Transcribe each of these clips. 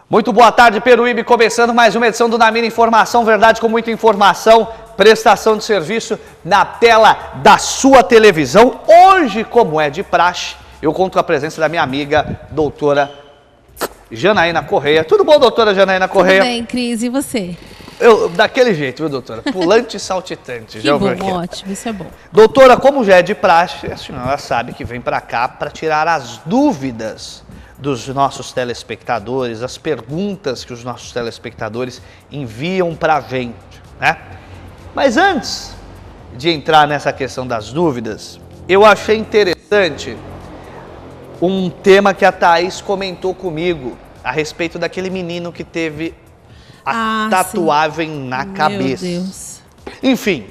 Muito boa tarde, Peruíbe, começando mais uma edição do Na Mira Informação, verdade com muita informação, prestação de serviço na tela da sua televisão. Hoje, como é de praxe, eu conto com a presença da minha amiga, doutora Janaína Correia. Tudo bom, doutora Janaína Correia? Tudo bem, Cris, e você? Daquele jeito, viu, doutora? Pulante e saltitante. Que bom, ótimo, isso é bom. Doutora, como já é de praxe, a senhora sabe que vem para cá para tirar as dúvidas dos nossos telespectadores, as perguntas que os nossos telespectadores enviam para a gente, né? Mas antes de entrar nessa questão das dúvidas, eu achei interessante um tema que a Thaís comentou comigo a respeito daquele menino que teve a tatuagem na cabeça. Meu Deus. Enfim,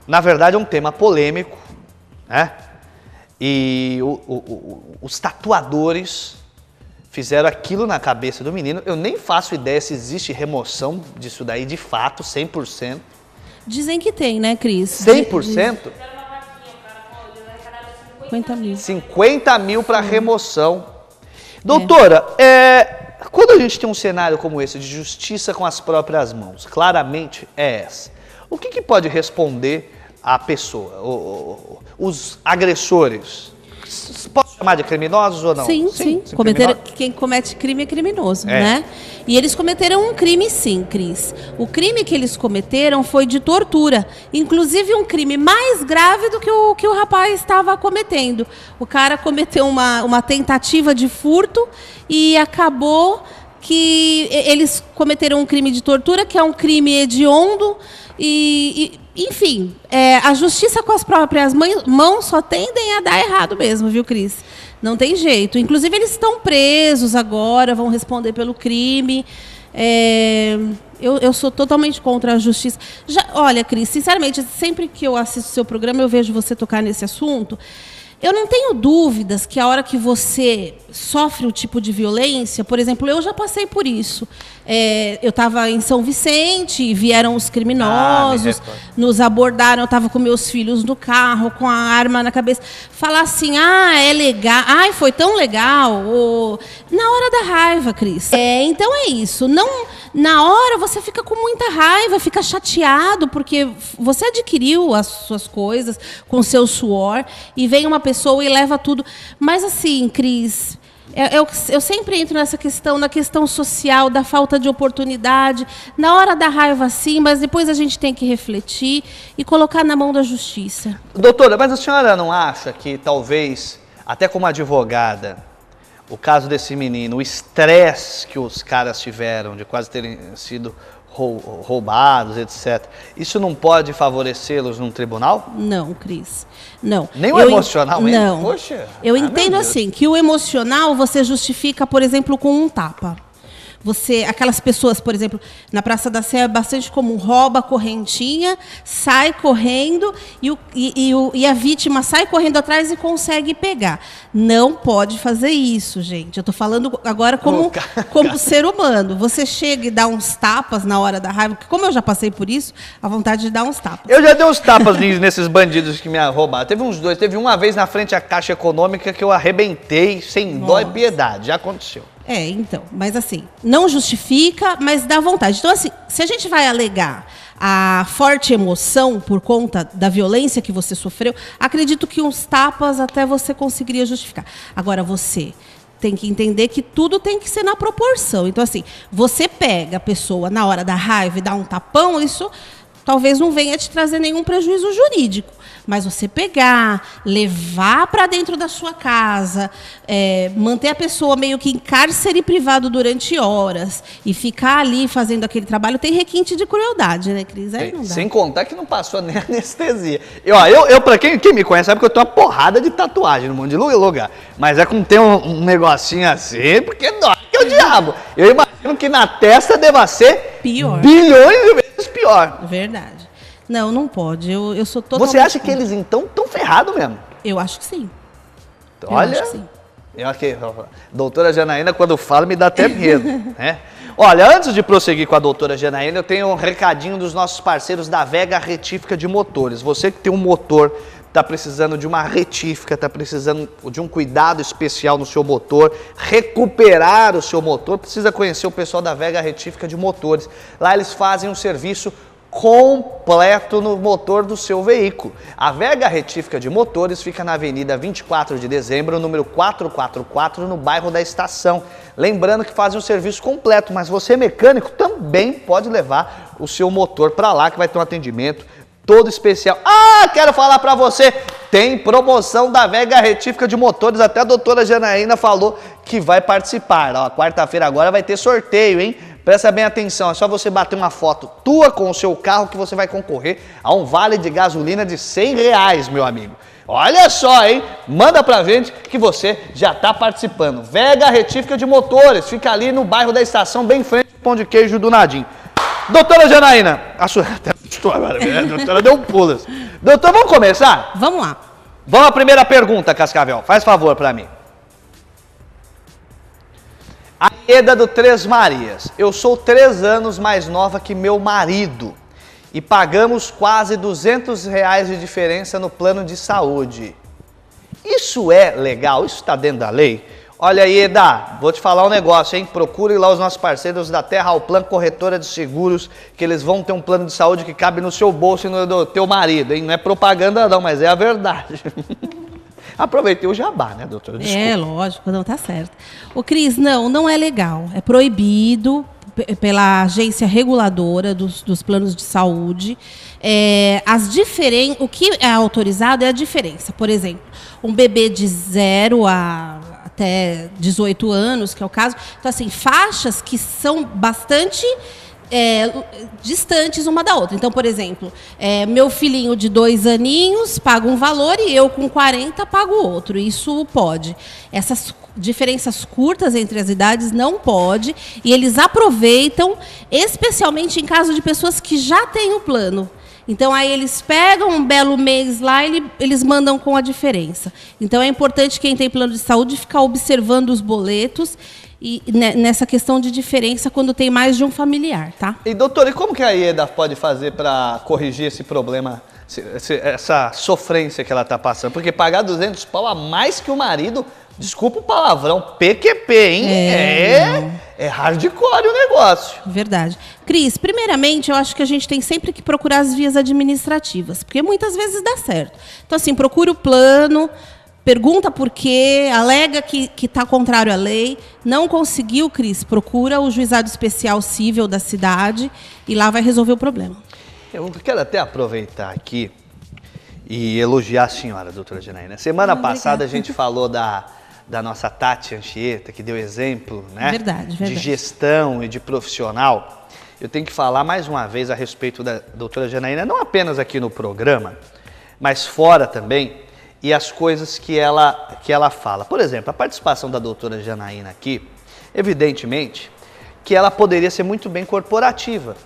na verdade é um tema polêmico, né? E os tatuadores fizeram aquilo na cabeça do menino. Eu nem faço ideia se existe remoção disso daí de fato, 100%. Dizem que tem, né, Cris? 100%? 50 mil. 50 mil para remoção. Doutora, quando a gente tem um cenário como esse, de justiça com as próprias mãos, claramente é essa. O que pode responder a pessoa, os agressores? Posso chamar de criminosos ou não? Sim. Quem comete crime é criminoso, né? E eles cometeram um crime sim, Cris. O crime que eles cometeram foi de tortura. Inclusive um crime mais grave do que o rapaz estava cometendo. O cara cometeu uma tentativa de furto e acabou que eles cometeram um crime de tortura, que é um crime hediondo. Enfim, a justiça com as próprias mãos só tendem a dar errado mesmo, viu, Cris? Não tem jeito. Inclusive, eles estão presos agora, vão responder pelo crime. Eu sou totalmente contra a justiça. Olha, Cris, sinceramente, sempre que eu assisto o seu programa, eu vejo você tocar nesse assunto. Eu não tenho dúvidas que a hora que você sofre o tipo de violência, por exemplo, eu já passei por isso. Eu estava em São Vicente e vieram os criminosos, nos abordaram, eu estava com meus filhos no carro, com a arma na cabeça. Falar assim, é legal, foi tão legal. Na hora da raiva, Cris. Então é isso. Não, na hora você fica com muita raiva, fica chateado, porque você adquiriu as suas coisas com seu suor e vem uma pessoa e leva tudo. Mas assim, Cris, eu sempre entro nessa questão, na questão social, da falta de oportunidade. Na hora da raiva, sim, mas depois a gente tem que refletir e colocar na mão da justiça. Doutora, mas a senhora não acha que talvez, até como advogada, o caso desse menino, o estresse que os caras tiveram de quase terem sido roubados, etc. Isso não pode favorecê-los num tribunal? Não, Cris. Não. Nem o emocional? Não. Poxa, eu entendo assim, que o emocional você justifica, por exemplo, com um tapa. Aquelas pessoas, por exemplo, na Praça da Sé é bastante comum, rouba a correntinha, sai correndo e a vítima sai correndo atrás e consegue pegar. Não pode fazer isso, gente. Eu estou falando agora como ser humano. Você chega e dá uns tapas na hora da raiva, porque como eu já passei por isso, a vontade de dar uns tapas. Eu já dei uns tapas nesses bandidos que me roubaram. Teve uns dois. Teve uma vez na frente à Caixa Econômica que eu arrebentei sem dó e piedade. Já aconteceu. Então, mas assim, não justifica, mas dá vontade. Então, assim, se a gente vai alegar a forte emoção por conta da violência que você sofreu, acredito que uns tapas até você conseguiria justificar. Agora, você tem que entender que tudo tem que ser na proporção. Então, assim, você pega a pessoa na hora da raiva e dá um tapão, isso talvez não venha te trazer nenhum prejuízo jurídico. Mas você pegar, levar para dentro da sua casa, manter a pessoa meio que em cárcere privado durante horas e ficar ali fazendo aquele trabalho, tem requinte de crueldade, né, Cris? Aí não dá. Sem contar que não passou nem anestesia. Eu para quem me conhece, sabe que eu tenho uma porrada de tatuagem no mundo de lugar. Mas é como ter um negocinho assim, porque dói que é o diabo. Eu imagino que na testa deva ser pior. Bilhões de vezes pior. Verdade. Não, não pode. Eu sou totalmente... Você acha que eles, então, estão ferrados mesmo? Eu acho que sim. Olha, eu acho que sim. Eu acho que doutora Janaína, quando fala, me dá até medo, né? Olha, antes de prosseguir com a doutora Janaína, eu tenho um recadinho dos nossos parceiros da Vega Retífica de Motores. Você que tem um motor, está precisando de uma retífica, está precisando de um cuidado especial no seu motor, recuperar o seu motor, precisa conhecer o pessoal da Vega Retífica de Motores. Lá eles fazem um serviço completo no motor do seu veículo. A Vega Retífica de Motores fica na Avenida 24 de Dezembro, número 444, no bairro da Estação. Lembrando que fazem um serviço completo, mas você mecânico também pode levar o seu motor para lá, que vai ter um atendimento todo especial. Ah, quero falar para você, tem promoção da Vega Retífica de Motores, até a doutora Janaína falou que vai participar. Ó, quarta-feira agora vai ter sorteio, hein? Presta bem atenção, é só você bater uma foto tua com o seu carro que você vai concorrer a um vale de gasolina de R$100, meu amigo. Olha só, hein? Manda pra gente que você já tá participando. Vega Retífica de Motores, fica ali no bairro da Estação, bem em frente ao Pão de Queijo do Nadim. Doutora Janaína, a sua... A doutora deu um pulo. Doutora, vamos começar? Vamos lá. Vamos à primeira pergunta, Cascavel. Faz favor pra mim. Aida do Três Marias. Eu sou 3 anos mais nova que meu marido e pagamos quase R$200 de diferença no plano de saúde. Isso é legal? Isso está dentro da lei? Olha aí, Eda, vou te falar um negócio, hein? Procure lá os nossos parceiros da Terra ao Plan Corretora de Seguros, que eles vão ter um plano de saúde que cabe no seu bolso e no do teu marido, hein? Não é propaganda não, mas é a verdade. Aproveitei o jabá, né, doutora? Desculpa. É, lógico, não, tá certo. Ô, Cris, não é legal. É proibido pela agência reguladora dos planos de saúde. O que é autorizado é a diferença. Por exemplo, um bebê de 0 até 18 anos, que é o caso. Então, assim, faixas que são bastante... distantes uma da outra. Então, por exemplo, meu filhinho de 2 aninhos paga um valor e eu com 40 pago outro. Isso pode. Essas diferenças curtas entre as idades não pode. E eles aproveitam, especialmente em caso de pessoas que já têm o plano. Então, aí eles pegam um belo mês lá e eles mandam com a diferença. Então, é importante quem tem plano de saúde ficar observando os boletos e nessa questão de diferença quando tem mais de um familiar, tá? E doutor, e como que a Ieda pode fazer para corrigir esse problema, essa sofrência que ela está passando? Porque pagar 200 pau a mais que o marido, desculpa o palavrão, PQP, hein? É hardcore o negócio. Verdade. Cris, primeiramente, eu acho que a gente tem sempre que procurar as vias administrativas, porque muitas vezes dá certo. Então, assim, procura o plano... Pergunta por quê, alega que está contrário à lei, não conseguiu, Cris, procura o juizado especial cível da cidade e lá vai resolver o problema. Eu quero até aproveitar aqui e elogiar a senhora, doutora Janaína. Semana passada a gente falou da nossa Tati Anchieta, que deu exemplo, né? Verdade. De gestão e de profissional. Eu tenho que falar mais uma vez a respeito da doutora Janaína, não apenas aqui no programa, mas fora também. E as coisas que ela fala. Por exemplo, a participação da doutora Janaína aqui, evidentemente, que ela poderia ser muito bem corporativa.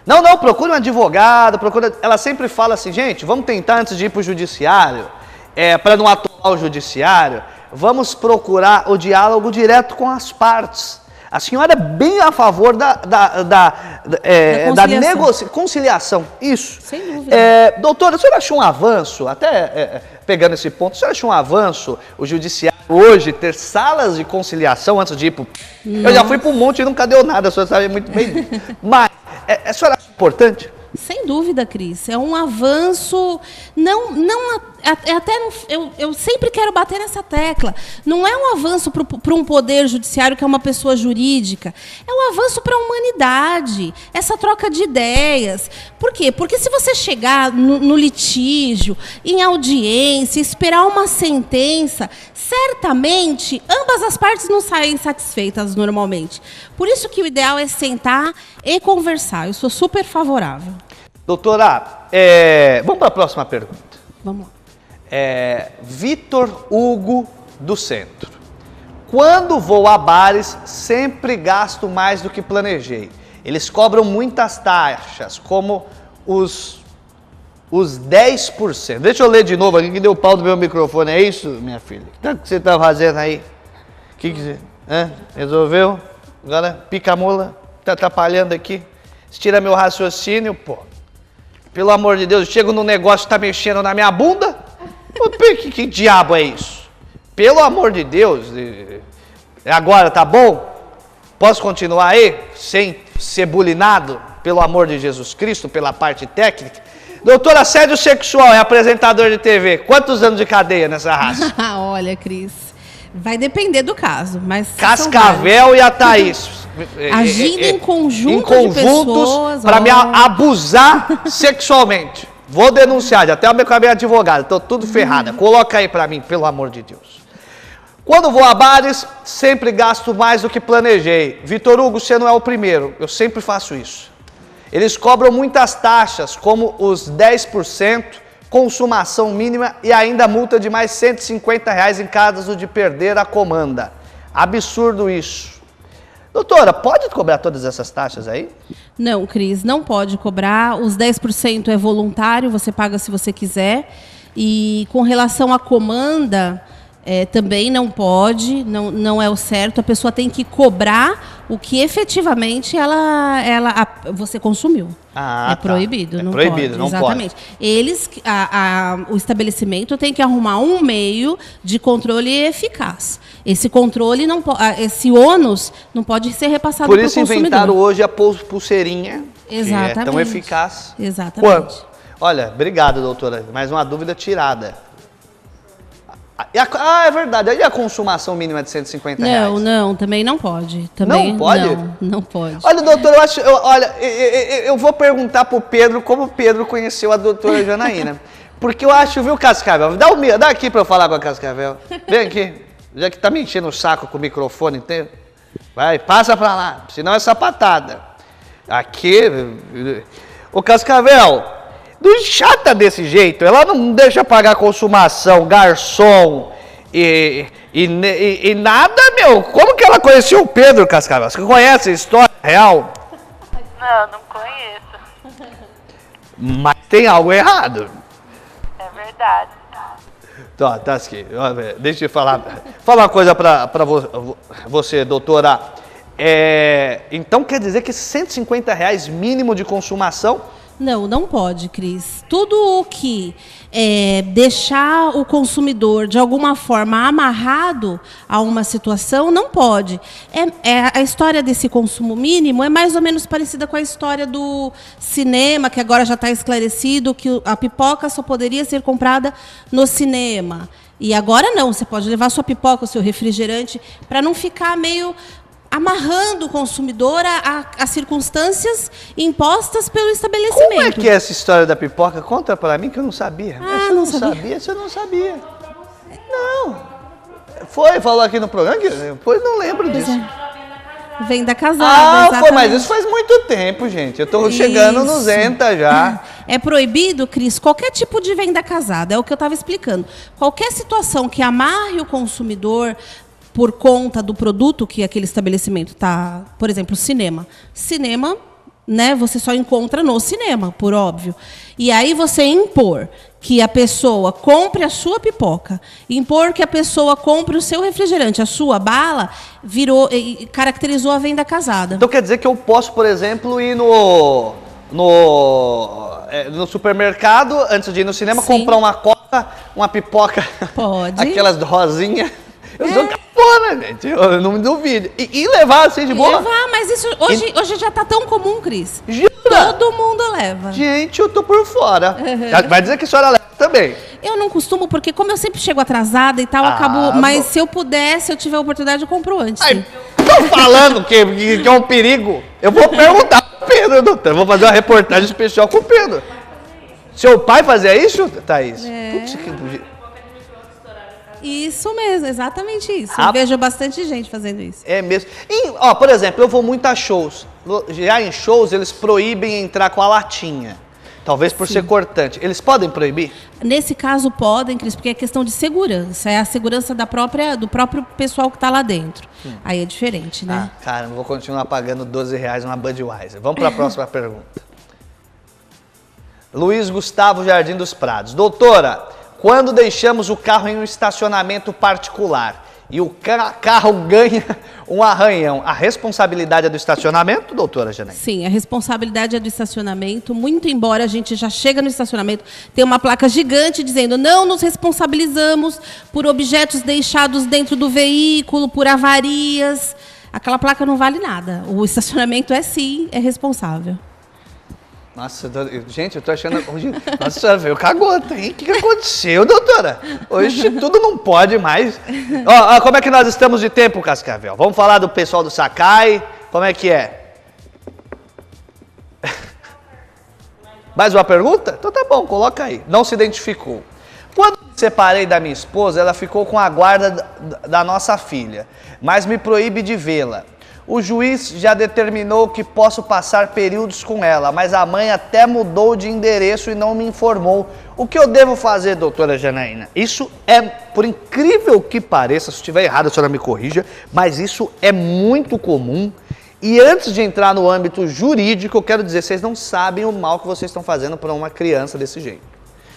Não, procure um advogado, Ela sempre fala assim, gente, vamos tentar antes de ir para o judiciário, para não atolar o judiciário, vamos procurar o diálogo direto com as partes. A senhora é bem a favor da conciliação. Isso. Sem dúvida. Doutora, a senhora achou um avanço, até pegando esse ponto, a senhora achou um avanço o judiciário hoje ter salas de conciliação antes de ir para... Eu já fui para um monte e nunca deu nada, a senhora sabe muito bem disso. Mas, a senhora acha importante? Sem dúvida, Cris. É um avanço, não eu sempre quero bater nessa tecla. Não é um avanço para um poder judiciário que é uma pessoa jurídica. É um avanço para a humanidade. Essa troca de ideias. Por quê? Porque se você chegar no litígio, em audiência, esperar uma sentença, certamente ambas as partes não saem satisfeitas normalmente. Por isso que o ideal é sentar e conversar. Eu sou super favorável. Doutora, vamos para a próxima pergunta. Vamos lá. Vitor Hugo do Centro. Quando vou a bares, sempre gasto mais do que planejei. Eles cobram muitas taxas, como os 10%. Deixa eu ler de novo aqui, que deu pau do meu microfone. É isso, minha filha? O que você está fazendo aí? Que você... Resolveu? Agora pica a mula, tá atrapalhando aqui. Tira meu raciocínio, pô. Pelo amor de Deus, eu chego num negócio que tá mexendo na minha bunda. Que diabo é isso? Pelo amor de Deus. Agora, tá bom? Posso continuar aí? Sem ser bulinado? Pelo amor de Jesus Cristo, pela parte técnica. Doutor, assédio sexual, é apresentador de TV. Quantos anos de cadeia nessa raça? Olha, Cris, vai depender do caso, mas... Cascavel e a Thaís. Agindo em conjunto de pessoas... para me abusar sexualmente. Vou denunciar, até com a minha advogada, estou tudo ferrada. Coloca aí para mim, pelo amor de Deus. Quando vou a bares, sempre gasto mais do que planejei. Vitor Hugo, você não é o primeiro, eu sempre faço isso. Eles cobram muitas taxas, como os 10%, consumação mínima e ainda multa de mais R$150 em caso de perder a comanda. Absurdo isso. Doutora, pode cobrar todas essas taxas aí? Não, Cris, não pode cobrar. Os 10% é voluntário, você paga se você quiser. E com relação à comanda, também não pode, não é o certo. A pessoa tem que cobrar o que efetivamente você consumiu. É proibido, tá. Não proibido, pode. não Exatamente. Pode. O estabelecimento tem que arrumar um meio de controle eficaz. Esse controle não esse ônus não pode ser repassado para o consumidor. Por isso inventaram hoje a pulseirinha. Exatamente. Que é tão eficaz. Exatamente. Quanto? Olha, obrigado, doutora. Mais uma dúvida tirada. É verdade. E a consumação mínima de R$150? Não, também não pode. Também, não pode? Não pode. Olha, doutor, eu vou perguntar pro Pedro como o Pedro conheceu a doutora Janaína. Porque eu acho, viu, Cascavel? Dá aqui pra eu falar com a Cascavel. Vem aqui. Já que tá me enchendo o saco com o microfone inteiro. Vai, passa pra lá. Senão é sapatada. Aqui. Ô, Cascavel, não chata desse jeito. Ela não deixa pagar consumação, garçom e nada, meu. Como que ela conheceu o Pedro, Cascavel? Você conhece a história real? Não conheço. Mas tem algo errado. É verdade. Tá aqui. Deixa eu falar uma coisa pra você, doutora. Então quer dizer que R$150 mínimo de consumação? Não pode, Cris. Tudo o que deixar o consumidor de alguma forma amarrado a uma situação não pode. A história desse consumo mínimo é mais ou menos parecida com a história do cinema, que agora já está esclarecido que a pipoca só poderia ser comprada no cinema. E agora não, você pode levar sua pipoca, o seu refrigerante, para não ficar meio amarrando o consumidor a circunstâncias impostas pelo estabelecimento. Como é que é essa história da pipoca? Conta para mim que eu não sabia. Você não sabia. Não. Falou aqui no programa, depois não lembro disso. Venda casada. Pô, mas isso faz muito tempo, gente. Eu tô chegando nos 200 já. É proibido, Cris, qualquer tipo de venda casada. É o que eu estava explicando. Qualquer situação que amarre o consumidor por conta do produto que aquele estabelecimento está, por exemplo, cinema. Cinema, né, você só encontra no cinema, por óbvio. E aí você impor que a pessoa compre a sua pipoca, impor que a pessoa compre o seu refrigerante, a sua bala, caracterizou a venda casada. Então quer dizer que eu posso, por exemplo, ir no supermercado, antes de ir no cinema, Sim. comprar uma coca, uma pipoca, Pode. Aquelas rosinhas. Eu sou cafona, gente, eu não me duvido. E levar assim de boa? Levar, mas isso hoje já tá tão comum, Cris. Jura? Todo mundo leva. Gente, eu tô por fora. Vai dizer que a senhora leva também. Eu não costumo, porque como eu sempre chego atrasada e tal, acabo... Mas se eu puder, se eu tiver a oportunidade, eu compro antes. Ai, tô falando que é um perigo. Eu vou perguntar pro Pedro, doutor. Vou fazer uma reportagem especial com o Pedro. Seu pai fazia isso, Thaís? Putz, que... Isso mesmo, exatamente isso. Eu vejo bastante gente fazendo isso. É mesmo. E, ó, por exemplo, eu vou muito a shows. Já em shows, eles proíbem entrar com a latinha. Talvez por ser cortante. Eles podem proibir? Nesse caso podem, Cris, porque é questão de segurança. É a segurança do próprio pessoal que está lá dentro. Aí é diferente, né? Cara, eu vou continuar pagando R$12 uma Budweiser. Vamos para a próxima pergunta. Luiz Gustavo Jardim dos Prados. Doutora, quando deixamos o carro em um estacionamento particular e o carro ganha um arranhão, a responsabilidade é do estacionamento, doutora Janaína? Sim, a responsabilidade é do estacionamento, muito embora a gente já chega no estacionamento, tem uma placa gigante dizendo não nos responsabilizamos por objetos deixados dentro do veículo, por avarias. Aquela placa não vale nada. O estacionamento é responsável. Nossa, gente, eu tô achando... Hoje, nossa, a senhora veio cagota, hein? O que aconteceu, doutora? Hoje tudo não pode mais. Ó, como é que nós estamos de tempo, Cascavel? Vamos falar do pessoal do Sakai? Como é que é? Mais uma pergunta? Então tá bom, coloca aí. Não se identificou. Quando me separei da minha esposa, ela ficou com a guarda da nossa filha, mas me proíbe de vê-la. O juiz já determinou que posso passar períodos com ela, mas a mãe até mudou de endereço e não me informou. O que eu devo fazer, doutora Janaína? Isso é, por incrível que pareça, se estiver errado a senhora me corrija, mas isso é muito comum. E antes de entrar no âmbito jurídico, eu quero dizer, vocês não sabem o mal que vocês estão fazendo para uma criança desse jeito.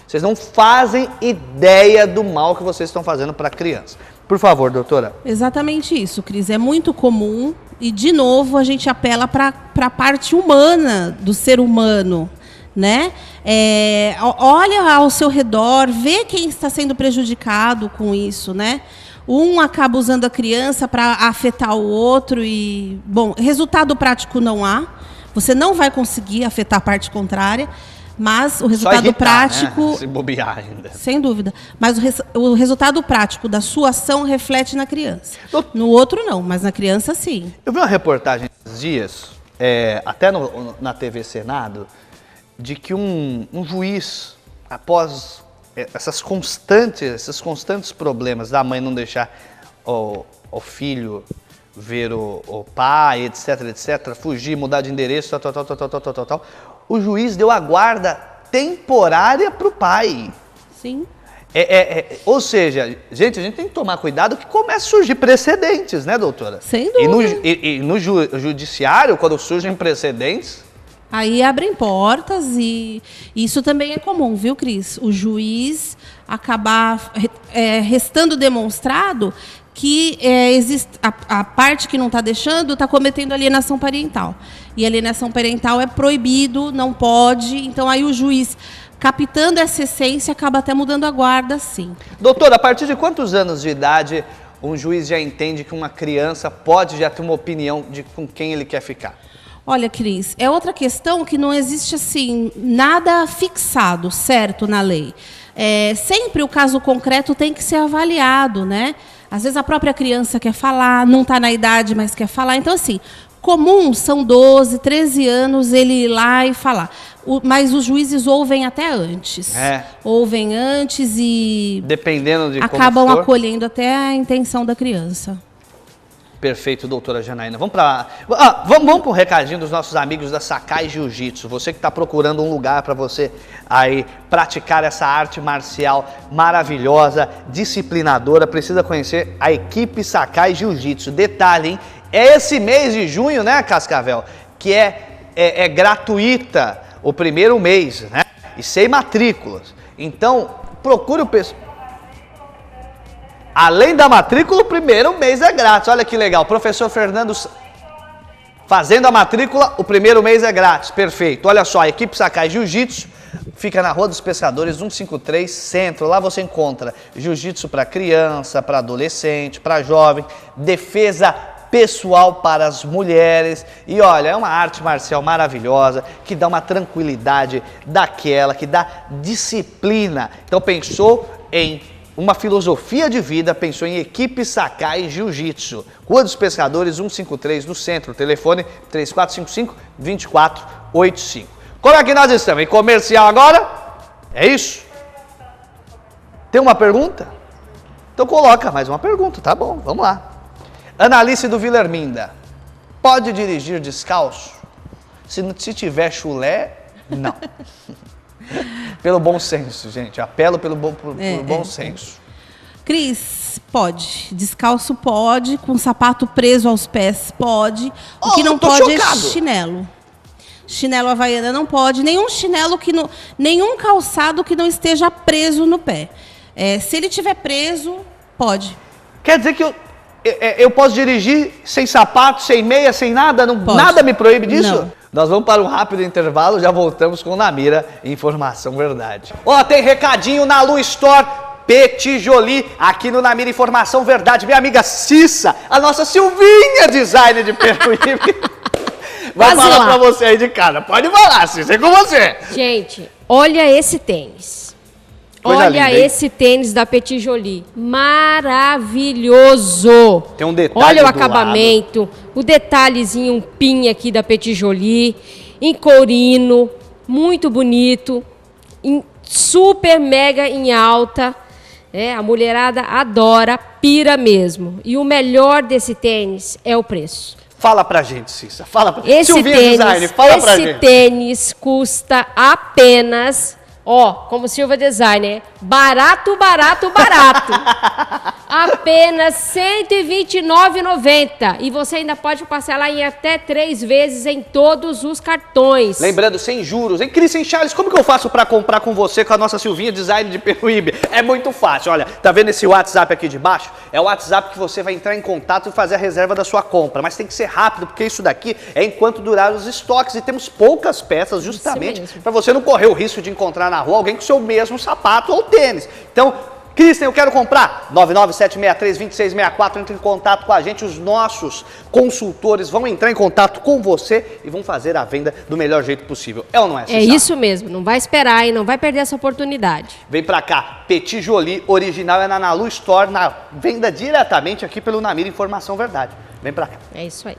Vocês não fazem ideia do mal que vocês estão fazendo para a criança. Por favor, doutora. Exatamente isso, Cris. É muito comum e, de novo, a gente apela para a parte humana do ser humano, né? Olha ao seu redor, vê quem está sendo prejudicado com isso, né? Um acaba usando a criança para afetar o outro e, bom, resultado prático não há. Você não vai conseguir afetar a parte contrária. Mas o resultado prático... Né? Se bobear ainda. Sem dúvida. Mas o resultado prático da sua ação reflete na criança. No outro não, mas na criança sim. Eu vi uma reportagem esses dias, até na TV Senado, de que um juiz, após esses constantes problemas da mãe não deixar o filho ver o pai, etc, fugir, mudar de endereço, tal, o juiz deu a guarda temporária para o pai. Sim. Ou seja, gente, a gente tem que tomar cuidado que começa a surgir precedentes, né, doutora? Sem dúvida. E no judiciário, quando surgem precedentes... Aí abrem portas e isso também é comum, viu, Cris? O juiz acabar restando demonstrado que existe a parte que não está deixando está cometendo alienação parental. E alienação parental é proibido, não pode. Então aí o juiz, captando essa essência, acaba até mudando a guarda, sim. Doutora, a partir de quantos anos de idade um juiz já entende que uma criança pode já ter uma opinião de com quem ele quer ficar? Olha, Cris, é outra questão que não existe assim nada fixado, certo, na lei. Sempre o caso concreto tem que ser avaliado, né? Às vezes a própria criança quer falar, não está na idade, mas quer falar. Então, assim, comum são 12, 13 anos ele ir lá e falar. Mas os juízes ouvem até antes. Ouvem antes e dependendo de acabam como for, acolhendo até a intenção da criança. Perfeito, doutora Janaína. Vamos para um recadinho dos nossos amigos da Sakai Jiu-Jitsu. Você que está procurando um lugar para você aí praticar essa arte marcial maravilhosa, disciplinadora, precisa conhecer a equipe Sakai Jiu-Jitsu. Detalhe, hein? É esse mês de junho, né, Cascavel? Que é gratuita o primeiro mês, né? E sem matrículas. Então, procure o pessoal. Além da matrícula, o primeiro mês é grátis. Olha que legal. Professor Fernando fazendo a matrícula, o primeiro mês é grátis. Perfeito. Olha só, a equipe Sakai Jiu-Jitsu fica na Rua dos Pescadores 153 Centro. Lá você encontra jiu-jitsu para criança, para adolescente, para jovem, defesa pessoal para as mulheres. E olha, é uma arte marcial maravilhosa, que dá uma tranquilidade daquela, que dá disciplina. Então pensou em uma filosofia de vida, pensou em equipe Sakai Jiu-Jitsu. Rua dos Pescadores, 153 no centro, telefone 3455-2485. Como é que nós estamos? Em comercial agora? É isso? Tem uma pergunta? Então coloca mais uma pergunta, tá bom, vamos lá. Analice do Vilerminda, pode dirigir descalço? Se tiver chulé, não. Pelo bom senso, gente, apelo pelo bom senso. Cris, pode. Descalço pode, com sapato preso aos pés pode. O que não pode é chinelo. Chinelo havaiana não pode, nenhum chinelo nenhum calçado que não esteja preso no pé. Se ele tiver preso, pode. Quer dizer que eu posso dirigir sem sapato, sem meia, sem nada? Nada me proíbe disso? Não. Nós vamos para um rápido intervalo, já voltamos com Namira, Informação Verdade. Ó, tem recadinho na Lu Store Petit Jolie, aqui no Namira Informação Verdade. Minha amiga Cissa, a nossa Silvinha, designer de Peruíbe, vai falar pra você aí de casa. Pode falar, Cissa, é com você. Gente, olha esse tênis. Coisa olha linda, esse tênis da Petit Jolie. Maravilhoso. Tem um detalhe olha o do acabamento, o detalhezinho, um pin aqui da Petit Jolie, em courino, muito bonito, super mega em alta. A mulherada adora, pira mesmo. E o melhor desse tênis é o preço. Fala pra gente, Cissa. Fala pra Silvinha Design, fala pra gente. Esse tênis custa apenas, como Silva Designer, barato, barato, barato. Apenas R$ 129,90. E você ainda pode parcelar em até 3 vezes em todos os cartões. Lembrando, sem juros. Hein, Cris, sem Charles, como que eu faço para comprar com você, com a nossa Silvinha Design de Peruíbe? É muito fácil. Olha, tá vendo esse WhatsApp aqui de baixo? É o WhatsApp que você vai entrar em contato e fazer a reserva da sua compra. Mas tem que ser rápido, porque isso daqui é enquanto durar os estoques. E temos poucas peças justamente para você não correr o risco de encontrar na rua alguém com o seu mesmo sapato ou tênis. Então, Cristian, eu quero comprar. 99763-2664, entre em contato com a gente. Os nossos consultores vão entrar em contato com você e vão fazer a venda do melhor jeito possível. É ou não é, Cissa? É isso mesmo. Não vai esperar, hein? Não vai perder essa oportunidade. Vem pra cá. Petit Jolie, original, é na Nalu Store, venda diretamente aqui pelo Namira Informação Verdade. Vem pra cá. É isso aí.